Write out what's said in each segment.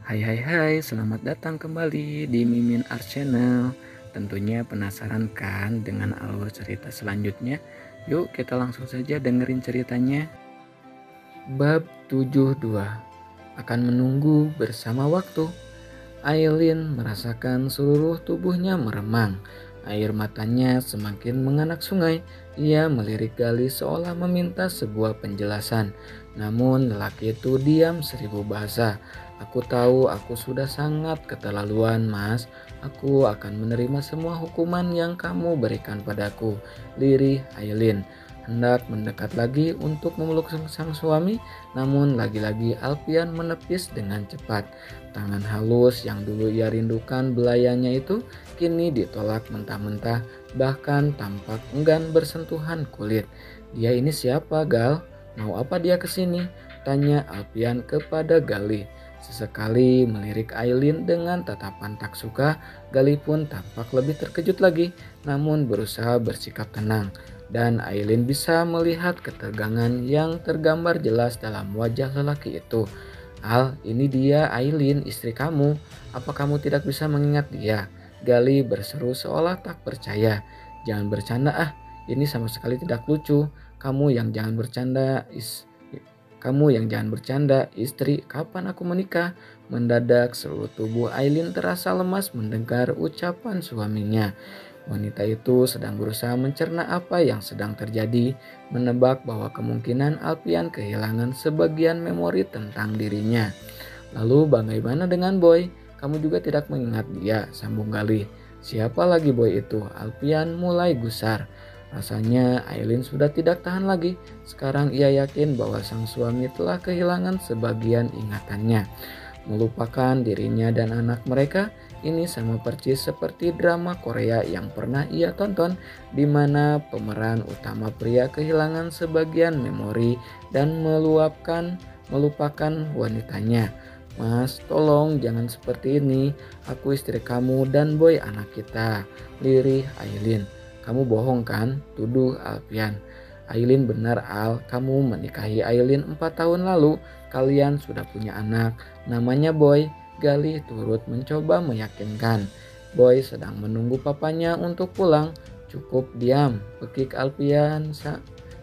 Hai hai hai, selamat datang kembali di Mimin Art Channel. Tentunya penasaran kan dengan alur cerita selanjutnya? Yuk kita langsung saja dengerin ceritanya. Bab 72 akan menunggu bersama waktu. Aileen merasakan seluruh tubuhnya meremang. Air matanya semakin menganak sungai. Ia melirik Gali seolah meminta sebuah penjelasan. Namun lelaki itu diam seribu bahasa. Aku tahu aku sudah sangat keterlaluan, Mas. Aku akan menerima semua hukuman yang kamu berikan padaku. Lirih Aileen hendak mendekat lagi untuk memeluk sang suami, namun lagi-lagi Alpian menepis dengan cepat. Tangan halus yang dulu ia rindukan belayanya itu kini ditolak mentah-mentah, bahkan tampak enggan bersentuhan kulit. Dia ini siapa, Gal? Mau apa dia kesini? Tanya Alpian kepada Gali. Sesekali melirik Aileen dengan tatapan tak suka, Gali pun tampak lebih terkejut lagi, namun berusaha bersikap tenang. Dan Aileen bisa melihat ketegangan yang tergambar jelas dalam wajah lelaki itu. Al, ini dia Aileen, istri kamu. Apa kamu tidak bisa mengingat dia? Gali berseru seolah tak percaya. Jangan bercanda ah, ini sama sekali tidak lucu. Kamu yang jangan bercanda, istri. Kapan aku menikah? Mendadak seluruh tubuh Aileen terasa lemas mendengar ucapan suaminya. Wanita itu sedang berusaha mencerna apa yang sedang terjadi, menebak bahwa kemungkinan Alpian kehilangan sebagian memori tentang dirinya. Lalu bagaimana dengan Boy? Kamu juga tidak mengingat dia, sambung Gali. Siapa lagi Boy itu? Alpian mulai gusar. Rasanya Aileen sudah tidak tahan lagi. Sekarang ia yakin bahwa sang suami telah kehilangan sebagian ingatannya. Melupakan dirinya dan anak mereka, ini sama persis seperti drama Korea yang pernah ia tonton, di mana pemeran utama pria kehilangan sebagian memori dan melupakan wanitanya. Mas, tolong jangan seperti ini. Aku istri kamu dan Boy anak kita. Lirih Aileen. Kamu bohong kan? Tuduh Alpian. Aileen benar Al, kamu menikahi Aileen 4 tahun lalu. Kalian sudah punya anak, namanya Boy. Gali turut mencoba meyakinkan. Boy sedang menunggu papanya untuk pulang. Cukup diam, pekik Alpian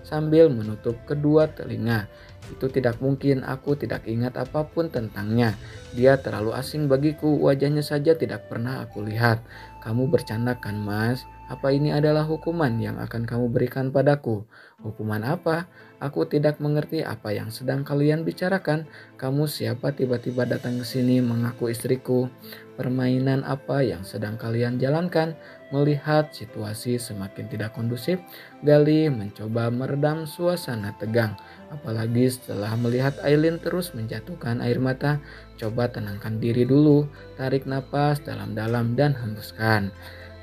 sambil menutup kedua telinga. Itu tidak mungkin, aku tidak ingat apapun tentangnya. Dia terlalu asing bagiku, wajahnya saja tidak pernah aku lihat. Kamu bercanda kan Mas? Apa ini adalah hukuman yang akan kamu berikan padaku? Hukuman apa? Aku tidak mengerti apa yang sedang kalian bicarakan. Kamu siapa tiba-tiba datang ke sini mengaku istriku? Permainan apa yang sedang kalian jalankan? Melihat situasi semakin tidak kondusif, Gali mencoba meredam suasana tegang. Apalagi setelah melihat Aileen terus menjatuhkan air mata. Coba tenangkan diri dulu, tarik napas dalam-dalam dan hembuskan.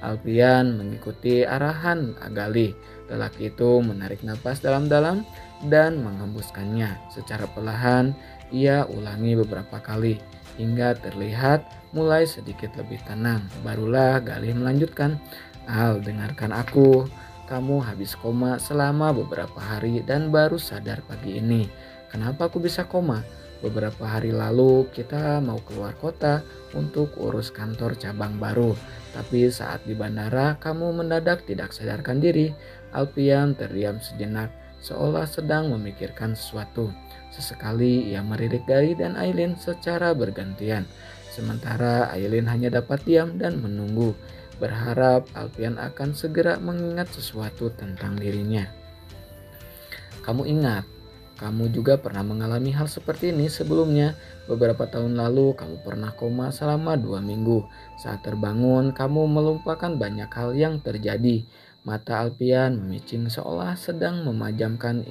Alpian mengikuti arahan Gali. Lelaki itu menarik napas dalam-dalam dan menghembuskannya. Secara perlahan ia ulangi beberapa kali hingga terlihat mulai sedikit lebih tenang. Barulah Gali melanjutkan. Al, dengarkan aku. Kamu habis koma selama beberapa hari dan baru sadar pagi ini. Kenapa aku bisa koma? Beberapa hari lalu kita mau keluar kota untuk urus kantor cabang baru. Tapi saat di bandara kamu mendadak tidak sadarkan diri. Alpian terdiam sejenak seolah sedang memikirkan sesuatu. Sesekali ia melirik Gali dan Aileen secara bergantian. Sementara Aileen hanya dapat diam dan menunggu, berharap Alpian akan segera mengingat sesuatu tentang dirinya. Kamu ingat, kamu juga pernah mengalami hal seperti ini sebelumnya. Beberapa tahun lalu kamu pernah koma selama 2 minggu. Saat terbangun kamu melupakan banyak hal yang terjadi. Mata Alpian memicing seolah sedang menajamkan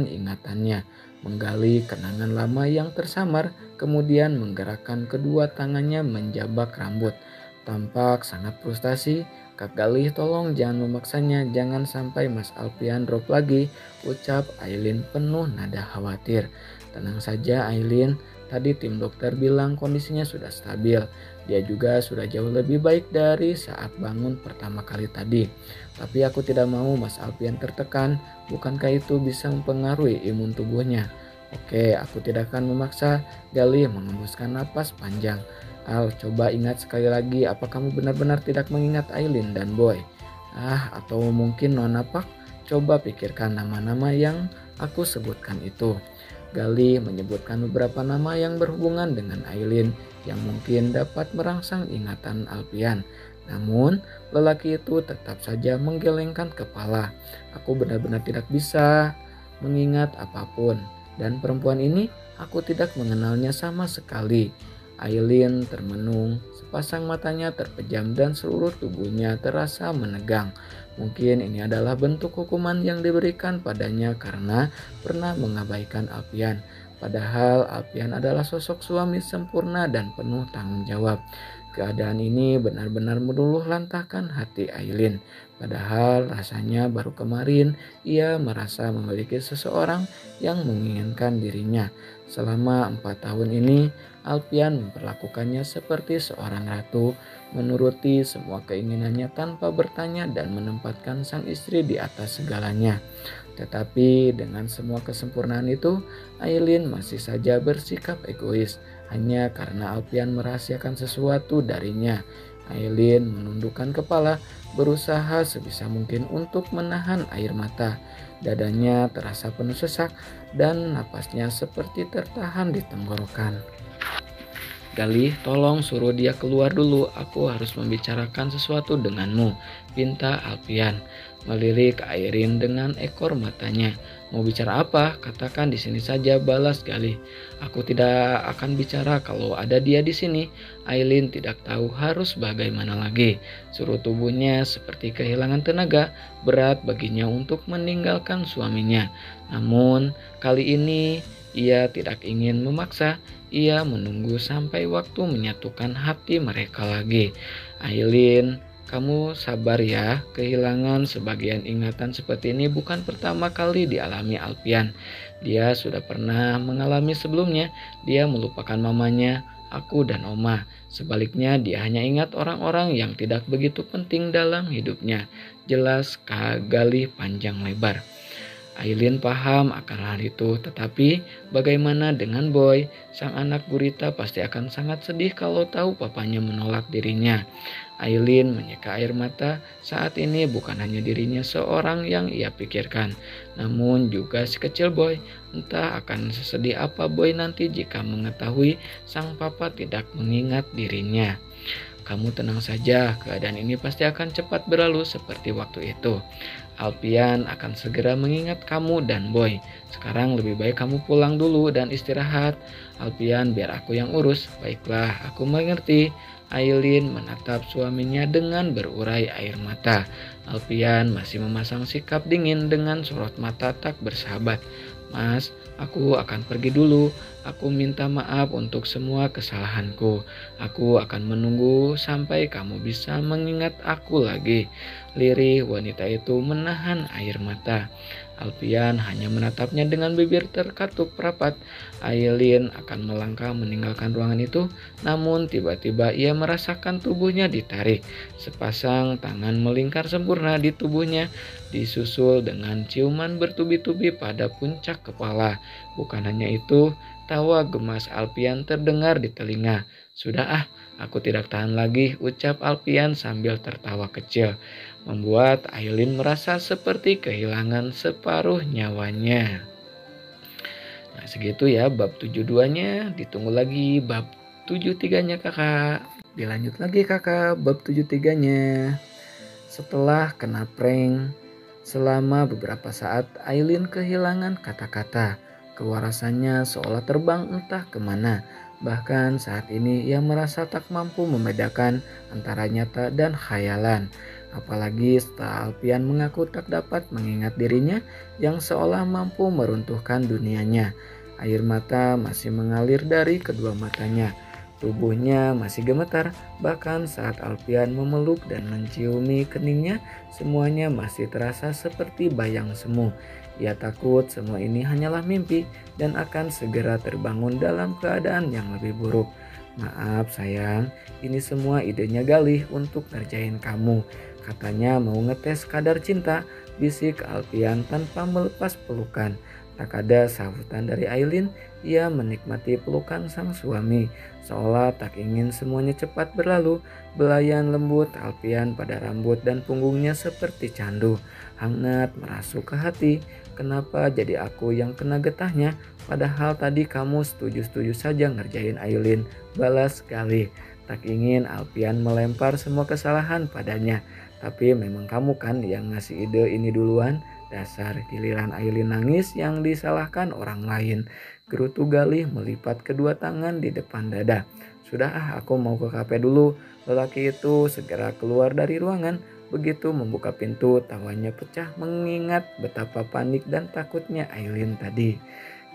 ingatannya. Menggali kenangan lama yang tersamar, kemudian menggerakkan kedua tangannya menjabak rambut. Tampak sangat frustasi. Kak Galih, tolong jangan memaksanya, jangan sampai Mas Alpian drop lagi, ucap Aileen penuh nada khawatir. Tenang saja Aileen, tadi tim dokter bilang kondisinya sudah stabil. Dia juga sudah jauh lebih baik dari saat bangun pertama kali tadi. Tapi aku tidak mau Mas Alpian tertekan, bukankah itu bisa mempengaruhi imun tubuhnya? Oke, aku tidak akan memaksa. Galih mengembuskan napas panjang. Al, coba ingat sekali lagi, apa kamu benar-benar tidak mengingat Aileen dan Boy? Atau mungkin Nona Pak? Coba pikirkan nama-nama yang aku sebutkan itu. Galih menyebutkan beberapa nama yang berhubungan dengan Aileen yang mungkin dapat merangsang ingatan Alpian. Namun, lelaki itu tetap saja menggelengkan kepala. Aku benar-benar tidak bisa mengingat apapun. Dan perempuan ini aku tidak mengenalnya sama sekali. Aileen termenung, sepasang matanya terpejam dan seluruh tubuhnya terasa menegang. Mungkin ini adalah bentuk hukuman yang diberikan padanya karena pernah mengabaikan Alpian. Padahal Alpian adalah sosok suami sempurna dan penuh tanggung jawab. Keadaan ini benar-benar meluluh lantahkan hati Aileen. Padahal rasanya baru kemarin ia merasa memiliki seseorang yang menginginkan dirinya. Selama 4 tahun ini, Alpian memperlakukannya seperti seorang ratu, menuruti semua keinginannya tanpa bertanya dan menempatkan sang istri di atas segalanya. Tetapi dengan semua kesempurnaan itu, Aileen masih saja bersikap egois hanya karena Alpian merahasiakan sesuatu darinya. Aileen menundukkan kepala, berusaha sebisa mungkin untuk menahan air mata. Dadanya terasa penuh sesak dan napasnya seperti tertahan di tenggorokan. Galih, tolong suruh dia keluar dulu. Aku harus membicarakan sesuatu denganmu, pinta Alpian. Melirik Airin dengan ekor matanya. Mau bicara apa? Katakan di sini saja, balas Galih. Aku tidak akan bicara kalau ada dia di sini. Aileen tidak tahu harus bagaimana lagi. Seluruh tubuhnya seperti kehilangan tenaga. Berat baginya untuk meninggalkan suaminya. Namun kali ini ia tidak ingin memaksa. Ia menunggu sampai waktu menyatukan hati mereka lagi. Aileen, kamu sabar ya. Kehilangan sebagian ingatan seperti ini bukan pertama kali dialami Alpian. Dia sudah pernah mengalami sebelumnya. Dia melupakan mamanya, aku dan Oma. Sebaliknya dia hanya ingat orang-orang yang tidak begitu penting dalam hidupnya. Jelas Kak Galih panjang lebar. Aileen paham akan hal itu, tetapi bagaimana dengan Boy? Sang anak gurita pasti akan sangat sedih kalau tahu papanya menolak dirinya. Aileen menyeka air mata. Saat ini bukan hanya dirinya seorang yang ia pikirkan, namun juga si kecil Boy. Entah akan sesedih apa Boy nanti jika mengetahui sang papa tidak mengingat dirinya. Kamu tenang saja, keadaan ini pasti akan cepat berlalu seperti waktu itu. Alpian akan segera mengingat kamu dan Boy. Sekarang lebih baik kamu pulang dulu dan istirahat. Alpian, biar aku yang urus. Baiklah, aku mengerti. Aileen menatap suaminya dengan berurai air mata. Alpian masih memasang sikap dingin dengan sorot mata tak bersahabat. Mas, aku akan pergi dulu. Aku minta maaf untuk semua kesalahanku. Aku akan menunggu sampai kamu bisa mengingat aku lagi. Lirih wanita itu menahan air mata. Alpian hanya menatapnya dengan bibir terkatup rapat. Aileen akan melangkah meninggalkan ruangan itu, namun tiba-tiba ia merasakan tubuhnya ditarik. Sepasang tangan melingkar sempurna di tubuhnya, disusul dengan ciuman bertubi-tubi pada puncak kepala. Bukan hanya itu, tawa gemas Alpian terdengar di telinga. Sudah aku tidak tahan lagi, ucap Alpian sambil tertawa kecil, membuat Aileen merasa seperti kehilangan separuh nyawanya. Nah segitu ya bab 72-nya, ditunggu lagi bab 73-nya kakak. Dilanjut lagi kakak bab 73-nya. Setelah kena prank, selama beberapa saat Aileen kehilangan kata-kata. Kewarasannya seolah terbang entah kemana. Bahkan saat ini ia merasa tak mampu membedakan antara nyata dan khayalan. Apalagi setelah Alpian mengaku tak dapat mengingat dirinya yang seolah mampu meruntuhkan dunianya. Air mata masih mengalir dari kedua matanya. Tubuhnya masih gemetar, bahkan saat Alpian memeluk dan menciumi keningnya, semuanya masih terasa seperti bayang semu. Ia takut semua ini hanyalah mimpi dan akan segera terbangun dalam keadaan yang lebih buruk. Maaf sayang, ini semua idenya Galih untuk ngerjain kamu. Katanya mau ngetes kadar cinta, bisik Alpian tanpa melepas pelukan. Tak ada sahutan dari Aileen. Ia menikmati pelukan sang suami, seolah tak ingin semuanya cepat berlalu. Belayan lembut Alpian pada rambut dan punggungnya seperti candu, hangat merasuk ke hati. Kenapa jadi aku yang kena getahnya? Padahal tadi kamu setuju-setuju saja ngerjain Aileen. Balas sekali. Tak ingin Alpian melempar semua kesalahan padanya. Tapi memang kamu kan yang ngasih ide ini duluan. Dasar, giliran Aileen nangis yang disalahkan orang lain. Gerutu Galih melipat kedua tangan di depan dada. Sudah aku mau ke kafe dulu. Lelaki itu segera keluar dari ruangan. Begitu membuka pintu, tawanya pecah mengingat betapa panik dan takutnya Aileen tadi.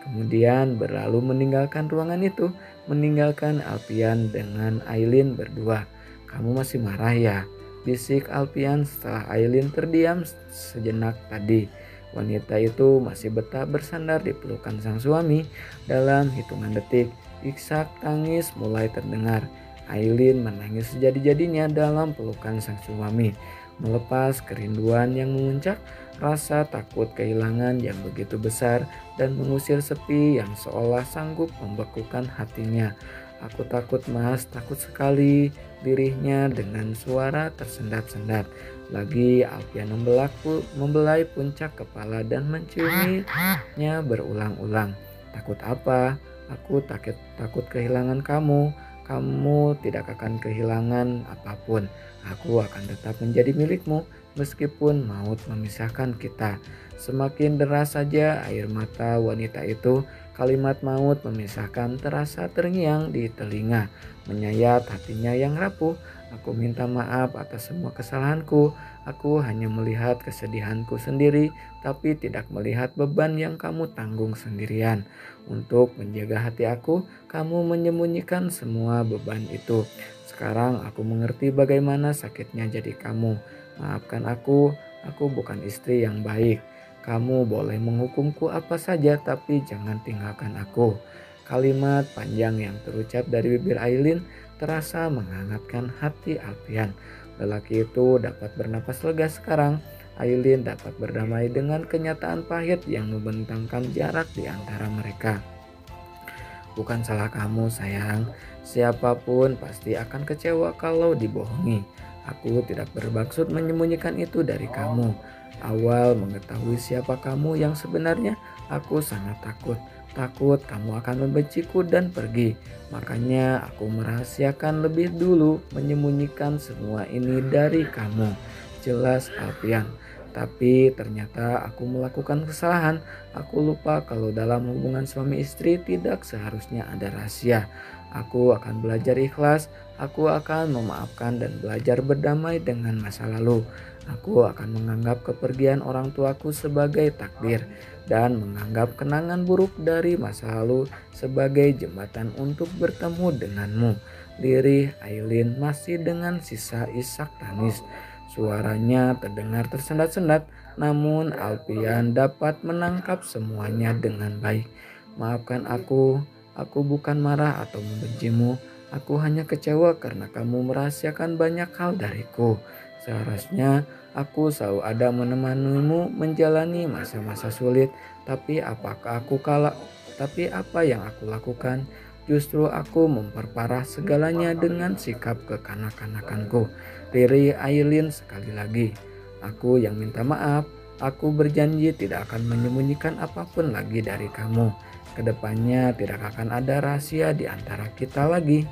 Kemudian berlalu meninggalkan ruangan itu, meninggalkan Alpian dengan Aileen berdua. Kamu masih marah ya? Bisik Alpian setelah Aileen terdiam sejenak tadi. Wanita itu masih betah bersandar di pelukan sang suami. Dalam hitungan detik, isak tangis mulai terdengar. Aileen menangis sejadi-jadinya dalam pelukan sang suami. Melepas kerinduan yang memuncak, rasa takut kehilangan yang begitu besar dan mengusir sepi yang seolah sanggup membekukan hatinya. Aku takut mas, takut sekali, lirihnya dengan suara tersendat-sendat. Lagi Alfian membelai puncak kepala dan menciuminya berulang-ulang. Takut apa? Aku takut kehilangan kamu. Kamu tidak akan kehilangan apapun. Aku akan tetap menjadi milikmu meskipun maut memisahkan kita. Semakin deras saja air mata wanita itu. Kalimat maut memisahkan terasa terngiang di telinga, menyayat hatinya yang rapuh. Aku minta maaf atas semua kesalahanku. Aku hanya melihat kesedihanku sendiri, tapi tidak melihat beban yang kamu tanggung sendirian. Untuk menjaga hati aku, kamu menyembunyikan semua beban itu. Sekarang aku mengerti bagaimana sakitnya jadi kamu. Maafkan aku bukan istri yang baik. Kamu boleh menghukumku apa saja tapi jangan tinggalkan aku. Kalimat panjang yang terucap dari bibir Aileen terasa menghangatkan hati Alfian. Lelaki itu dapat bernapas lega sekarang. Aileen dapat berdamai dengan kenyataan pahit yang membentangkan jarak di antara mereka. Bukan salah kamu sayang. Siapapun pasti akan kecewa kalau dibohongi. Aku tidak bermaksud menyembunyikan itu dari kamu. Awal mengetahui siapa kamu yang sebenarnya, aku sangat takut. Takut kamu akan membenciku dan pergi. Makanya aku merahasiakan lebih dulu, menyembunyikan semua ini dari kamu. Jelas Alfian. Tapi ternyata aku melakukan kesalahan. Aku lupa kalau dalam hubungan suami istri tidak seharusnya ada rahasia. Aku akan belajar ikhlas. Aku akan memaafkan dan belajar berdamai dengan masa lalu. Aku akan menganggap kepergian orang tuaku sebagai takdir dan menganggap kenangan buruk dari masa lalu sebagai jembatan untuk bertemu denganmu. Lirih Aileen masih dengan sisa isak tangis. Suaranya terdengar tersendat-sendat, namun Alfian dapat menangkap semuanya dengan baik. Maafkan aku bukan marah atau membencimu. Aku hanya kecewa karena kamu merahasiakan banyak hal dariku. Seharusnya aku selalu ada menemanimu menjalani masa-masa sulit, tapi tapi apa yang aku lakukan? Justru aku memperparah segalanya dengan sikap kekanak-kanakanku. Riri Aileen sekali lagi. Aku yang minta maaf. Aku berjanji tidak akan menyembunyikan apapun lagi dari kamu. Kedepannya tidak akan ada rahasia di antara kita lagi.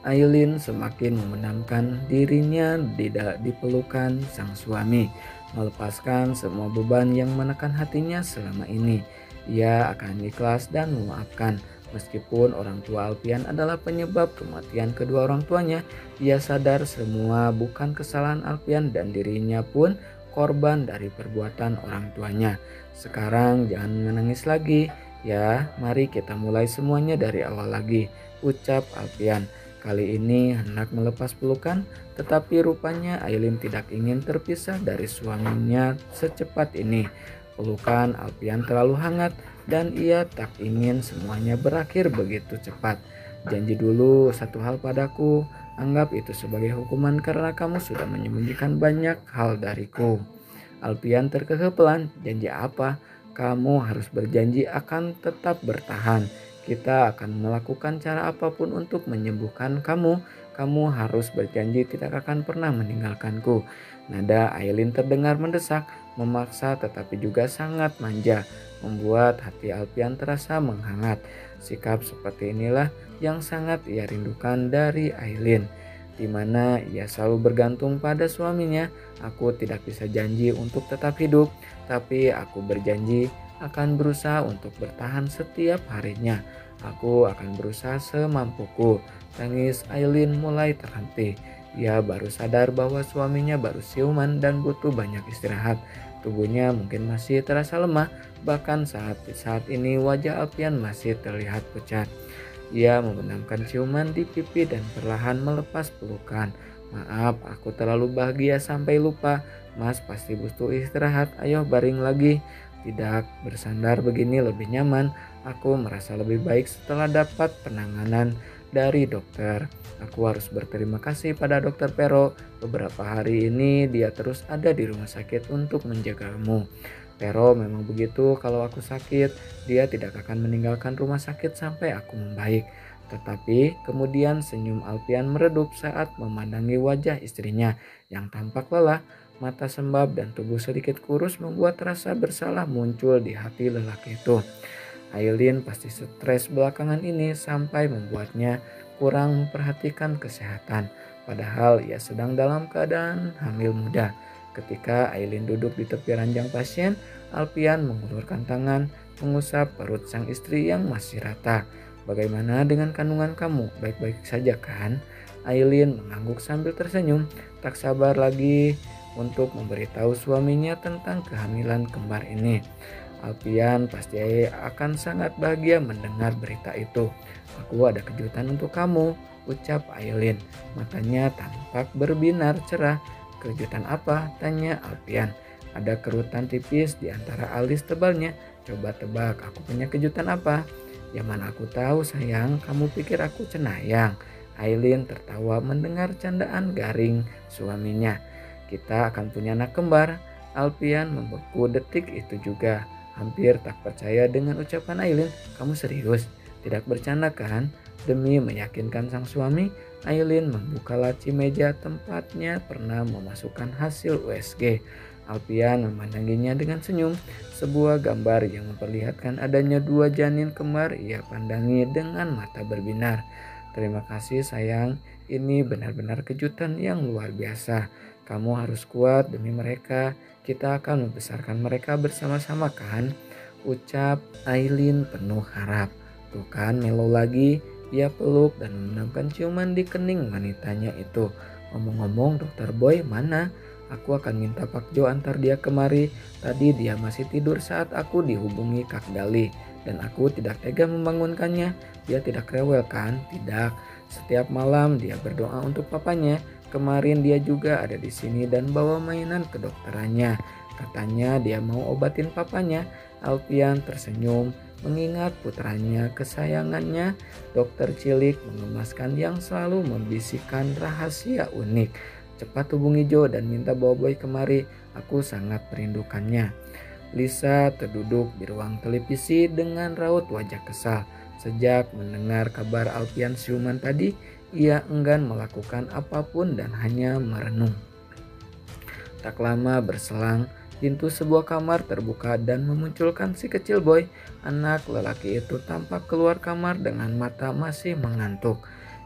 Aileen semakin memendamkan dirinya di pelukan sang suami, melepaskan semua beban yang menekan hatinya selama ini. Ia akan ikhlas dan memaafkan. Meskipun orang tua Alfian adalah penyebab kematian kedua orang tuanya, ia sadar semua bukan kesalahan Alfian dan dirinya pun korban dari perbuatan orang tuanya. Sekarang jangan menangis lagi, ya. Mari kita mulai semuanya dari awal lagi, ucap Alfian. Kali ini hendak melepas pelukan, tetapi rupanya Aileen tidak ingin terpisah dari suaminya secepat ini. Pelukan Alfian terlalu hangat dan ia tak ingin semuanya berakhir begitu cepat. Janji dulu satu hal padaku, anggap itu sebagai hukuman karena kamu sudah menyembunyikan banyak hal dariku. Alfian terkekeh pelan. Janji apa? Kamu harus berjanji akan tetap bertahan. Kita akan melakukan cara apapun untuk menyembuhkan kamu. Kamu harus berjanji tidak akan pernah meninggalkanku." Nada Aileen terdengar mendesak, memaksa tetapi juga sangat manja, membuat hati Alpian terasa menghangat. Sikap seperti inilah yang sangat ia rindukan dari Aileen, di mana ia selalu bergantung pada suaminya. "Aku tidak bisa janji untuk tetap hidup, tapi aku berjanji akan berusaha untuk bertahan setiap harinya. Aku akan berusaha semampuku." Tangis Aileen mulai terhenti. Ia baru sadar bahwa suaminya baru siuman dan butuh banyak istirahat. Tubuhnya mungkin masih terasa lemah, bahkan saat ini wajah Alpian masih terlihat pucat. Ia membenamkan ciuman di pipi dan perlahan melepas pelukan. "Maaf, aku terlalu bahagia sampai lupa. Mas pasti butuh istirahat. Ayo baring lagi." "Tidak, bersandar begini lebih nyaman. Aku merasa lebih baik setelah dapat penanganan dari dokter. Aku harus berterima kasih pada dokter Pero. Beberapa hari ini dia terus ada di rumah sakit untuk menjagamu. Pero memang begitu, kalau aku sakit, dia tidak akan meninggalkan rumah sakit sampai aku membaik." Tetapi kemudian senyum Alpian meredup saat memandangi wajah istrinya yang tampak lelah. Mata sembab dan tubuh sedikit kurus membuat rasa bersalah muncul di hati lelaki itu. Aileen pasti stres belakangan ini sampai membuatnya kurang memperhatikan kesehatan. Padahal ia sedang dalam keadaan hamil muda. Ketika Aileen duduk di tepi ranjang pasien, Alpian mengulurkan tangan, mengusap perut sang istri yang masih rata. "Bagaimana dengan kandungan kamu? Baik-baik saja kan?" Aileen mengangguk sambil tersenyum, tak sabar lagi untuk memberitahu suaminya tentang kehamilan kembar ini. Alpian pasti akan sangat bahagia mendengar berita itu. "Aku ada kejutan untuk kamu," ucap Aileen. Matanya tampak berbinar cerah. "Kejutan apa?" tanya Alpian. "Ada kerutan tipis di antara alis tebalnya. Coba tebak, aku punya kejutan apa?" "Ya mana aku tahu sayang, kamu pikir aku cenayang?" Aileen tertawa mendengar candaan garing suaminya. "Kita akan punya anak kembar." Alpian membeku detik itu juga, hampir tak percaya dengan ucapan Aileen. "Kamu serius? Tidak bercanda kan?" Demi meyakinkan sang suami, Aileen membuka laci meja tempatnya pernah memasukkan hasil USG. Alpian memandanginya dengan senyum. Sebuah gambar yang memperlihatkan adanya dua janin kembar ia pandangi dengan mata berbinar. "Terima kasih sayang, ini benar-benar kejutan yang luar biasa. Kamu harus kuat demi mereka. Kita akan membesarkan mereka bersama-sama kan?" ucap Aileen penuh harap. "Tuh kan melo lagi." Ia peluk dan memendamkan ciuman di kening wanitanya itu. "Ngomong-ngomong, dokter Boy mana? Aku akan minta Pak Jo antar dia kemari. Tadi dia masih tidur saat aku dihubungi Kak Dali. Dan aku tidak tega membangunkannya. Dia tidak rewel kan?" "Tidak. Setiap malam dia berdoa untuk papanya. Kemarin dia juga ada di sini dan bawa mainan ke dokterannya. Katanya dia mau obatin papanya." Alpian tersenyum mengingat putranya kesayangannya. Dokter cilik mengemaskan yang selalu membisikkan rahasia unik. "Cepat hubungi Jo dan minta bawa Boy kemari. Aku sangat merindukannya." Lisa terduduk di ruang televisi dengan raut wajah kesal. Sejak mendengar kabar Alpian siuman tadi, ia enggan melakukan apapun dan hanya merenung. Tak lama berselang, pintu sebuah kamar terbuka dan memunculkan si kecil Boy. Anak lelaki itu tampak keluar kamar dengan mata masih mengantuk.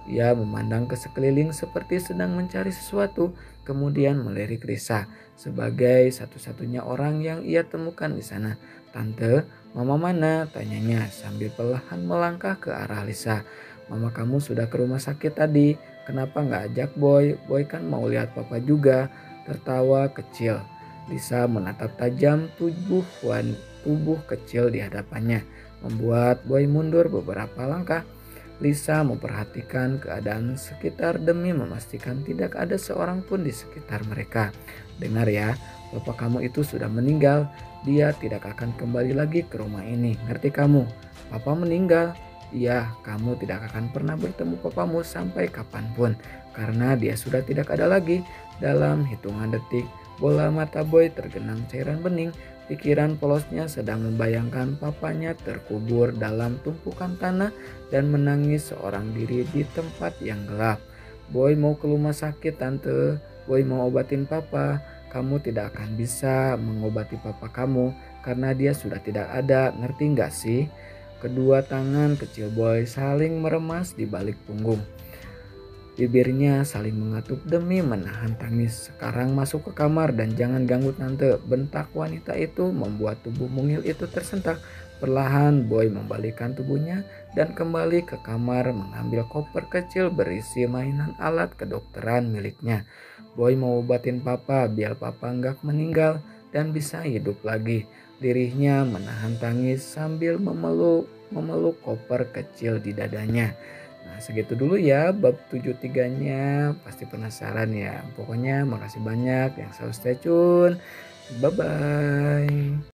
Ia memandang ke sekeliling seperti sedang mencari sesuatu, kemudian melirik Lisa sebagai satu-satunya orang yang ia temukan di sana. "Tante, Mama mana?" tanyanya sambil perlahan melangkah ke arah Lisa. "Mama kamu sudah ke rumah sakit tadi. Kenapa nggak ajak Boy? Boy kan mau lihat papa juga." Tertawa kecil, Lisa menatap tajam tubuh kecil di hadapannya, membuat Boy mundur beberapa langkah. Lisa memperhatikan keadaan sekitar demi memastikan tidak ada seorang pun di sekitar mereka. "Dengar ya, papa kamu itu sudah meninggal. Dia tidak akan kembali lagi ke rumah ini. Ngerti kamu? Papa meninggal. Iya, kamu tidak akan pernah bertemu papamu sampai kapanpun, karena dia sudah tidak ada lagi." Dalam hitungan detik, bola mata Boy tergenang cairan bening. Pikiran polosnya sedang membayangkan papanya terkubur dalam tumpukan tanah dan menangis seorang diri di tempat yang gelap. Boy mau ke rumah sakit tante, Boy mau obatin papa. Kamu tidak akan bisa mengobati papa kamu karena dia sudah tidak ada, ngerti nggak sih? Kedua tangan kecil Boy saling meremas di balik punggung. Bibirnya saling mengatup demi menahan tangis. Sekarang masuk ke kamar dan jangan ganggu tante. Bentak wanita itu membuat tubuh mungil itu tersentak. Perlahan Boy membalikkan tubuhnya dan kembali ke kamar mengambil koper kecil berisi mainan alat kedokteran miliknya. Boy mau obatin papa biar papa nggak meninggal dan bisa hidup lagi. Lirihnya menahan tangis sambil memeluk koper kecil di dadanya. Nah, segitu dulu ya bab 73-nya. Pasti penasaran ya. Pokoknya makasih banyak yang selalu stay tune. Bye bye.